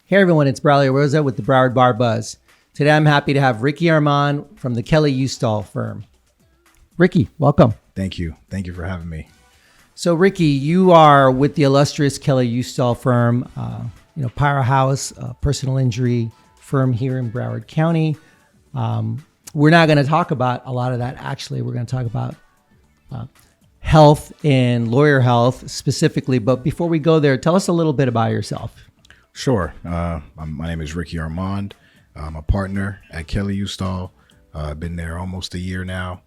Hey everyone, it's Braulio Rosa with the Broward Bar Buzz. Today I'm happy to have Ricky Armand from the Kelley Uustal firm. Ricky, welcome. Thank you. Thank you for having me. So Ricky, you are with the illustrious Kelley Uustal firm, powerhouse personal injury firm here in Broward County. We're not going to talk about a lot of that. Actually, we're going to talk about health and lawyer health specifically. But before we go there, tell us a little bit about yourself. Sure. My name is Ricky Armand. I'm a partner at Kelley Uustal. I've been there almost a year now.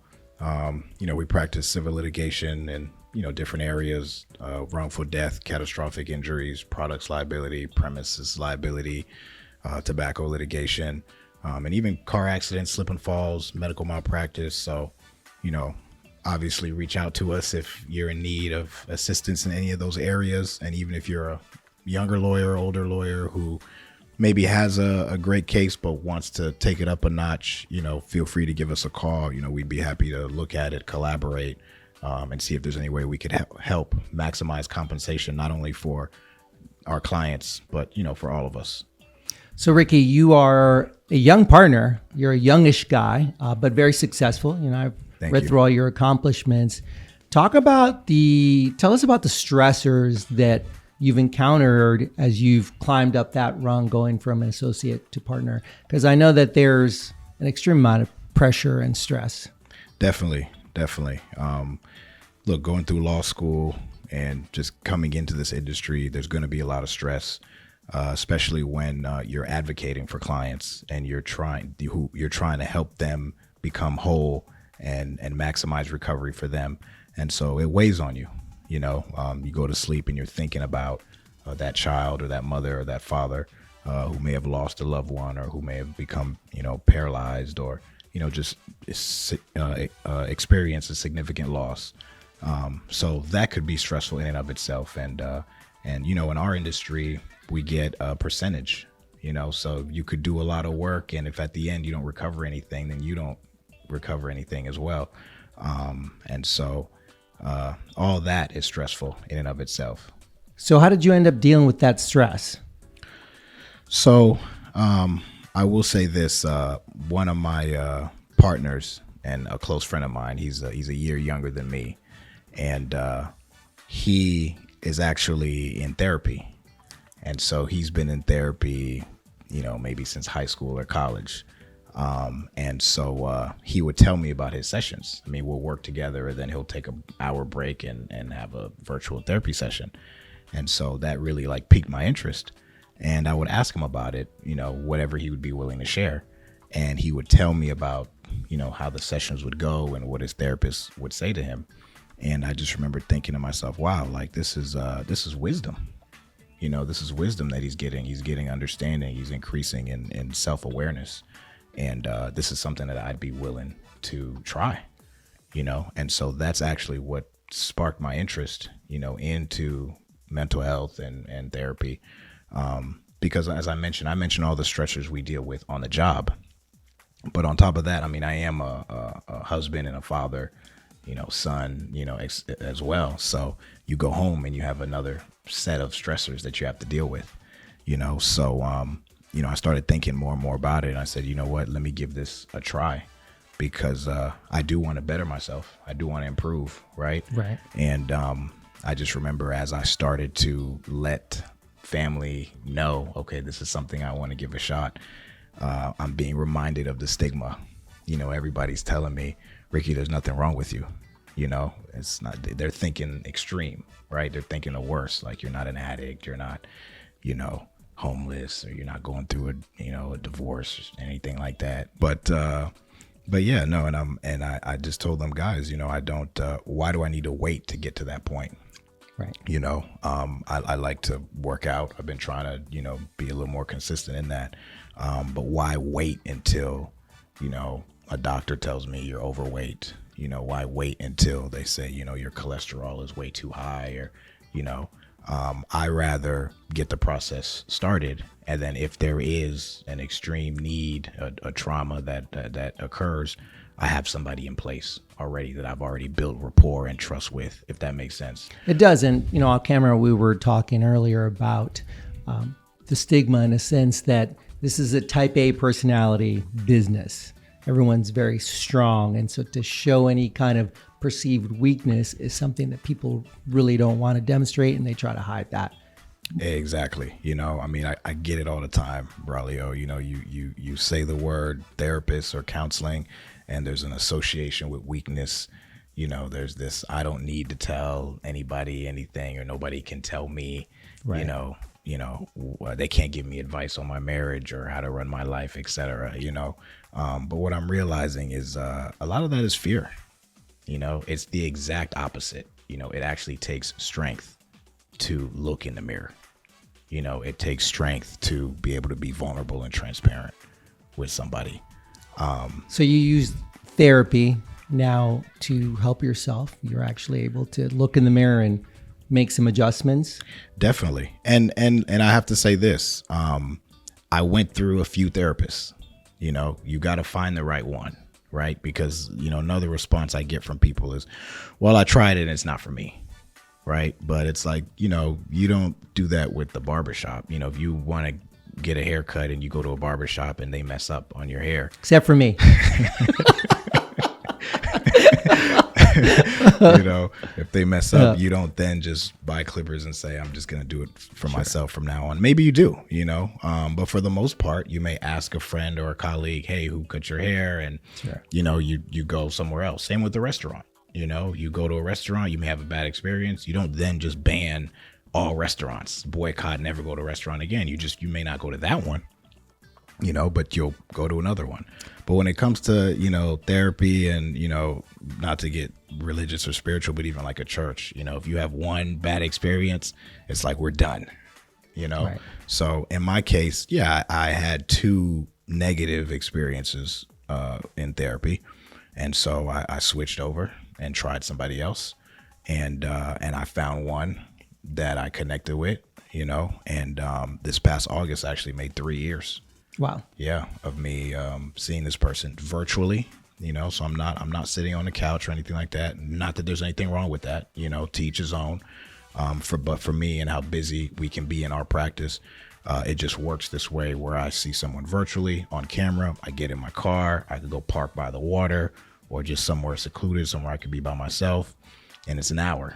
We practice civil litigation and, different areas, wrongful death, catastrophic injuries, products liability, premises liability, tobacco litigation, and even car accidents, slip and falls, medical malpractice. So, obviously reach out to us if you're in need of assistance in any of those areas. And even if you're a younger lawyer, older lawyer who maybe has a great case but wants to take it up a notch, feel free to give us a call. We'd be happy to look at it, collaborate, and see if there's any way we could help maximize compensation, not only for our clients, but, for all of us. So Ricky, you are a young partner. You're a youngish guy, but very successful. I've read through all your accomplishments. Tell us about the stressors that you've encountered as you've climbed up that rung going from an associate to partner? Because I know that there's an extreme amount of pressure and stress. Definitely. Look, going through law school and just coming into this industry, there's going to be a lot of stress, especially when you're advocating for clients and you're trying to help them become whole and maximize recovery for them. And so it weighs on you. You go to sleep and you're thinking about that child or that mother or that father who may have lost a loved one or who may have become, paralyzed or, just experience a significant loss. So that could be stressful in and of itself. And in our industry, we get a percentage, so you could do a lot of work. And if at the end you don't recover anything, then you don't recover anything as well. And so all that is stressful in and of itself. So how did you end up dealing with that stress? So I will say this, one of my partners and a close friend of mine, he's a year younger than me, and he is actually in therapy. And so he's been in therapy, maybe since high school or college. And so he would tell me about his sessions. I mean, we'll work together and then he'll take an hour break and have a virtual therapy session. And so that really piqued my interest. And I would ask him about it, whatever he would be willing to share. And he would tell me about, how the sessions would go and what his therapist would say to him. And I just remember thinking to myself, wow, this is wisdom. This is wisdom that he's getting. He's getting understanding. He's increasing in self-awareness. And this is something that I'd be willing to try, and so that's actually what sparked my interest, into mental health and therapy. Because as I mentioned all the stressors we deal with on the job. But on top of that, I am a husband and a father, son, as well. So you go home and you have another set of stressors that you have to deal with, so I started thinking more and more about it. And I said, you know what, let me give this a try because I do want to better myself. I do want to improve. Right. And I just remember as I started to let family know, okay, this is something I want to give a shot. I'm being reminded of the stigma. Everybody's telling me, Ricky, there's nothing wrong with you. It's not, they're thinking extreme, right? They're thinking the worst. Like you're not an addict. You're not, homeless, or you're not going through a divorce or anything like that. But yeah, no. And I just told them, guys, I don't, why do I need to wait to get to that point? Right. I like to work out. I've been trying to, be a little more consistent in that. But why wait until, a doctor tells me you're overweight? Why wait until they say, your cholesterol is way too high or, I rather get the process started. And then if there is an extreme need, a trauma that occurs, I have somebody in place already that I've already built rapport and trust with, if that makes sense. It does. And, on camera, we were talking earlier about the stigma in a sense that this is a type A personality business. Everyone's very strong. And so to show any kind of perceived weakness is something that people really don't want to demonstrate, and they try to hide that. Exactly. I mean, I get it all the time, Braulio. You say the word therapist or counseling, and there's an association with weakness. There's this, I don't need to tell anybody anything, or nobody can tell me, right. They can't give me advice on my marriage or how to run my life, etc. But what I'm realizing is a lot of that is fear. It's the exact opposite. It actually takes strength to look in the mirror. It takes strength to be able to be vulnerable and transparent with somebody. So you use therapy now to help yourself. You're actually able to look in the mirror and make some adjustments. Definitely. And I have to say this, I went through a few therapists. You got to find the right one, right? Because, another response I get from people is, well, I tried it and it's not for me. Right. But it's like, you don't do that with the barbershop. If you want to get a haircut and you go to a barbershop and they mess up on your hair. Except for me. If they mess up, you don't then just buy clippers and say, I'm just going to do it for myself from now on. Maybe you do, but for the most part, you may ask a friend or a colleague, hey, who cut your hair? And, you go somewhere else. Same with the restaurant. You go to a restaurant, you may have a bad experience. You don't then just ban all restaurants, boycott, never go to a restaurant again. You may not go to that one, but you'll go to another one. But when it comes to, therapy and, not to get religious or spiritual, but even like a church, if you have one bad experience, it's like, we're done, Right. So in my case, I had 2 negative experiences in therapy. And so I switched over and tried somebody else. And I found one that I connected with, and this past August I actually made 3 years. Wow. Yeah. Of me seeing this person virtually, so I'm not sitting on the couch or anything like that. Not that there's anything wrong with that, to each his own. But for me and how busy we can be in our practice, it just works this way where I see someone virtually on camera. I get in my car. I could go park by the water or just somewhere secluded, somewhere I could be by myself. And it's an hour,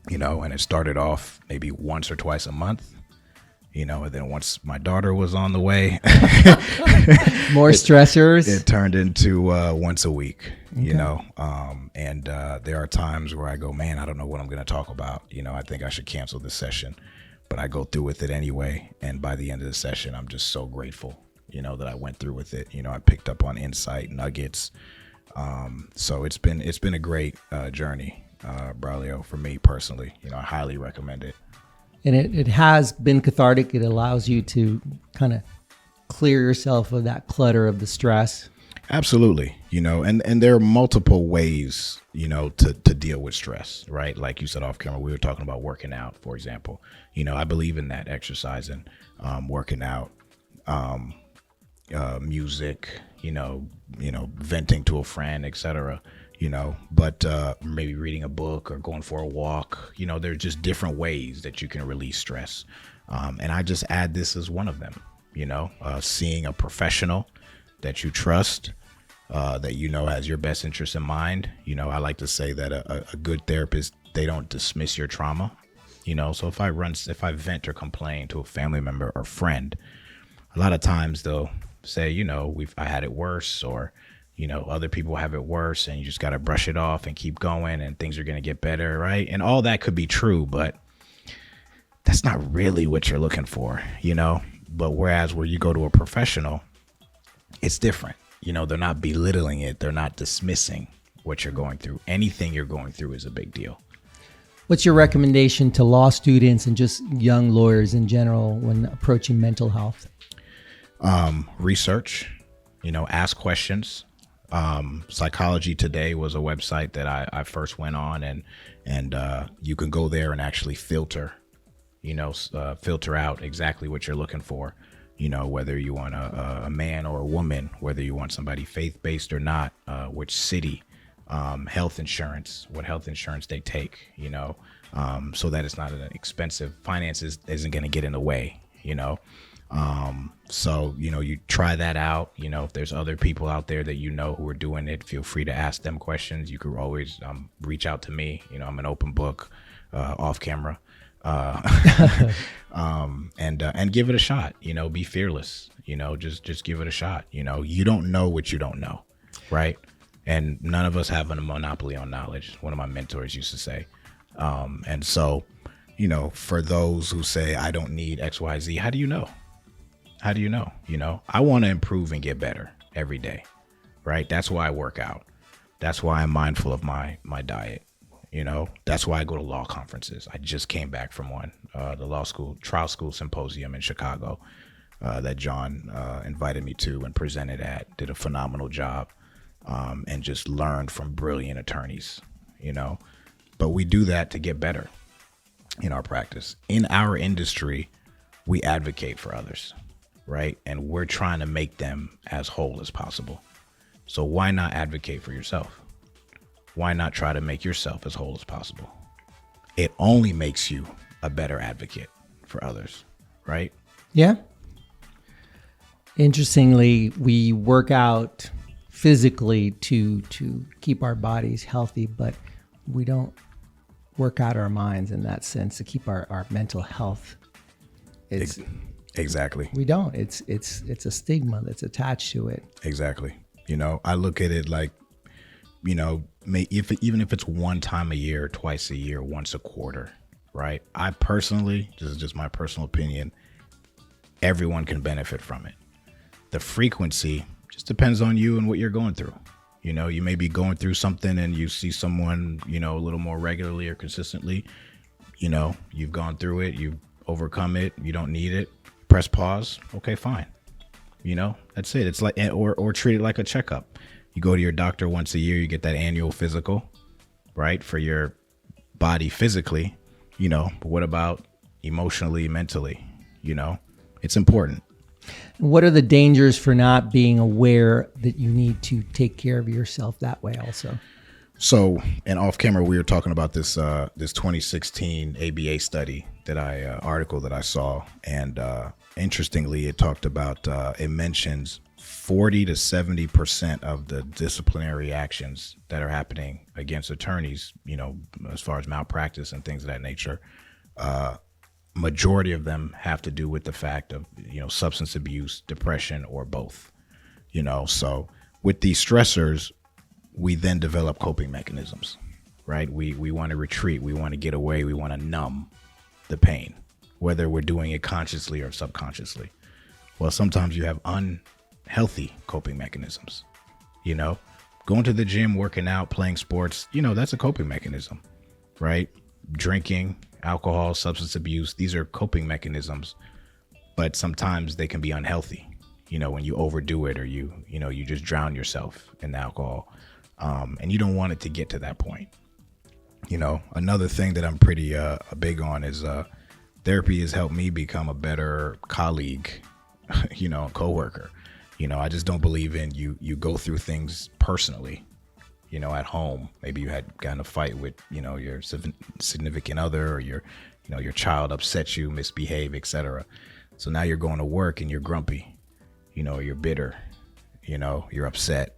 and it started off maybe once or twice a month, and then once my daughter was on the way, more stressors. It turned into once a week, and there are times where I go, man, I don't know what I'm going to talk about. I think I should cancel this session. But I go through with it anyway. And by the end of the session, I'm just so grateful, that I went through with it. I picked up on insight nuggets. So it's been a great journey, Braulio, for me personally. I highly recommend it. And it has been cathartic. It allows you to kind of clear yourself of that clutter of the stress. Absolutely. And there are multiple ways, to deal with stress, right? Like you said off camera, we were talking about working out, for example. I believe in that, exercising, working out, music, venting to a friend, etc. But maybe reading a book or going for a walk, there's just different ways that you can release stress. And I just add this as one of them, seeing a professional that you trust, that has your best interest in mind. I like to say that a good therapist, they don't dismiss your trauma. So if I vent or complain to a family member or friend, a lot of times they'll say, I had it worse, or other people have it worse, and you just got to brush it off and keep going, and things are going to get better, right? And all that could be true, but that's not really what you're looking for, But whereas where you go to a professional, it's different. They're not belittling it. They're not dismissing what you're going through. Anything you're going through is a big deal. What's your recommendation to law students and just young lawyers in general when approaching mental health? Research, ask questions. Psychology Today was a website that I first went on, and you can go there and actually filter out exactly what you're looking for. Whether you want a man or a woman, whether you want somebody faith-based or not, which city, health insurance, what health insurance they take, so that it's not an expensive, finances isn't going to get in the way, So, you try that out. If there's other people out there that who are doing it, feel free to ask them questions. You could always reach out to me. I'm an open book off camera. And give it a shot. Be fearless. Just give it a shot. You don't know what you don't know, right? And none of us have a monopoly on knowledge. One of my mentors used to say. And so, for those who say I don't need X, Y, Z, how do you know? How do you know? I want to improve and get better every day, right? That's why I work out. That's why I'm mindful of my diet. That's why I go to law conferences. I just came back from one, the trial school symposium in Chicago, that John invited me to and presented at. Did a phenomenal job, and just learned from brilliant attorneys. But we do that to get better in our practice. In our industry, we advocate for others, right? And we're trying to make them as whole as possible. So why not advocate for yourself? Why not try to make yourself as whole as possible? It only makes you a better advocate for others, right? Yeah. Interestingly, we work out physically to keep our bodies healthy, but we don't work out our minds in that sense to keep our mental health. Exactly. We don't. It's a stigma that's attached to it. Exactly. I look at it like, even if it's one time a year, twice a year, once a quarter, right? I personally, this is just my personal opinion, everyone can benefit from it. The frequency just depends on you and what you're going through. You may be going through something and you see someone, a little more regularly or consistently, you've gone through it, you've overcome it, you don't need it, press pause. Okay, fine. That's it. It's like, or treat it like a checkup. You go to your doctor once a year, you get that annual physical, right? For your body physically, but what about emotionally, mentally? It's important. What are the dangers for not being aware that you need to take care of yourself that way also? So, and off camera, we were talking about this 2016 ABA study article that I saw. And interestingly, it talked about, it mentions 40 to 70% of the disciplinary actions that are happening against attorneys, as far as malpractice and things of that nature, majority of them have to do with the fact of, substance abuse, depression, or both, so with these stressors, we then develop coping mechanisms, right? We want to retreat. We want to get away. We want to numb the pain, whether we're doing it consciously or subconsciously. Well, sometimes you have unhealthy coping mechanisms, going to the gym, working out, playing sports, that's a coping mechanism, right? Drinking, alcohol, substance abuse, these are coping mechanisms, but sometimes they can be unhealthy, when you overdo it or you just drown yourself in the alcohol. And you don't want it to get to that point. Another thing that I'm pretty big on is therapy has helped me become a better colleague, coworker. I just don't believe in you go through things personally, at home. Maybe you had gotten a fight with, your significant other, or your child upset you, misbehave, etc. So now you're going to work and you're grumpy, you're bitter, you're upset.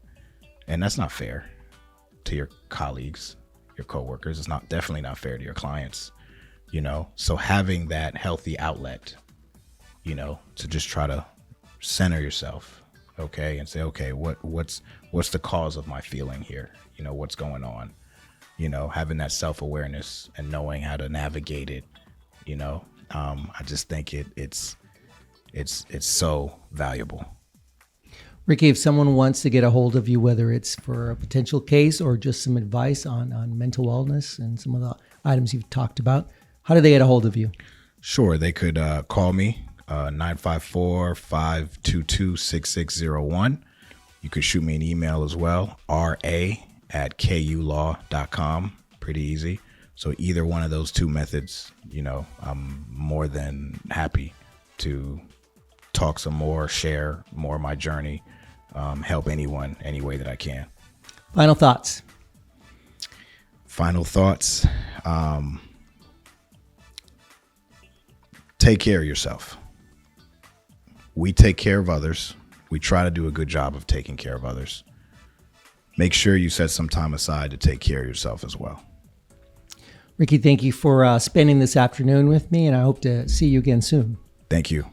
And that's not fair to your colleagues, your coworkers. It's definitely not fair to your clients, So having that healthy outlet, to just try to center yourself, okay, and say, okay, what's the cause of my feeling here? What's going on? Having that self-awareness and knowing how to navigate it, I just think it's so valuable. Ricky, if someone wants to get a hold of you, whether it's for a potential case or just some advice on mental wellness and some of the items you've talked about, how do they get a hold of you? Sure. They could call me, 954-522-6601. You could shoot me an email as well, ra@kulaw.com. Pretty easy. So either one of those two methods, I'm more than happy to talk some more, share more of my journey, help anyone any way that I can. Final thoughts. Take care of yourself. we take care of others. We try to do a good job of taking care of others. Make sure you set some time aside to take care of yourself as well. Ricky, thank you for spending this afternoon with me, and I hope to see you again soon. Thank you.